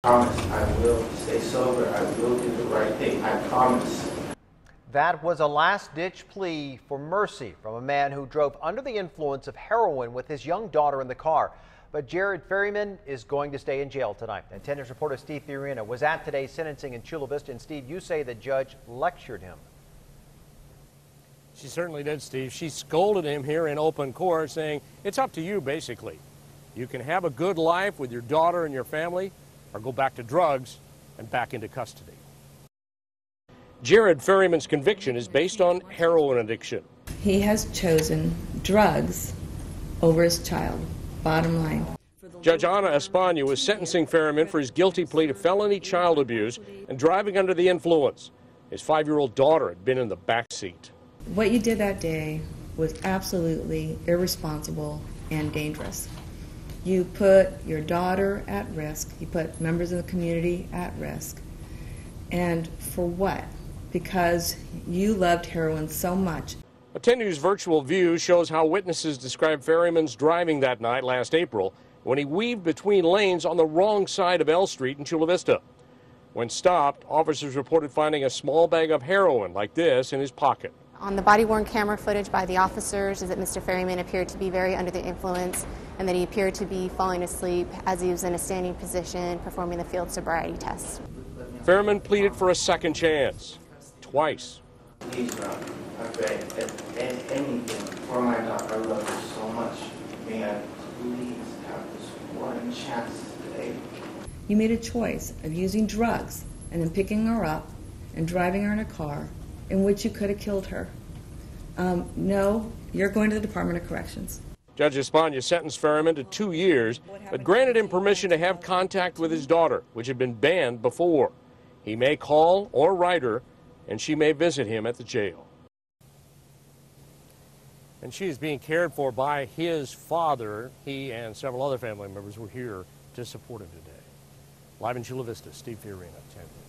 Promise I will stay sober. I will do the right thing. I promise. That was a last-ditch plea for mercy from a man who drove under the influence of heroin with his young daughter in the car. But Jared Ferryman is going to stay in jail tonight. And 10 News reporter Steve Fiorina was at today's sentencing in Chula Vista. And Steve, you say the judge lectured him. She certainly did, Steve. She scolded him here in open court, saying, it's up to you, basically. You can have a good life with your daughter and your family, or go back to drugs and back into custody. Jared Ferryman's conviction is based on heroin addiction. He has chosen drugs over his child, bottom line. Judge Ana Espana was sentencing Ferryman for his guilty plea to felony child abuse and driving under the influence. His 5-year-old daughter had been in the back seat. What you did that day was absolutely irresponsible and dangerous. You put your daughter at risk. You put members of the community at risk. And for what? Because you loved heroin so much. A 10 News virtual view shows how witnesses describe Ferryman's driving that night last April when he weaved between lanes on the wrong side of L Street in Chula Vista. When stopped, officers reported finding a small bag of heroin like this in his pocket. On the body-worn camera footage by the officers is that Mr. Ferryman appeared to be very under the influence and that he appeared to be falling asleep as he was in a standing position performing the field sobriety test. Ferryman pleaded for a second chance, twice. Please, God, I beg, anything for my daughter. I love her so much. May I please have this one chance today? You made a choice of using drugs and then picking her up and driving her in a car in which you could have killed her. No, you're going to the Department of Corrections. Judge Espana sentenced Ferryman to 2 years, but granted him permission to have contact with his daughter, which had been banned before. He may call or write her, and she may visit him at the jail. And she is being cared for by his father. He and several other family members were here to support him today. Live in Chula Vista, Steve Fiorina, 10 News.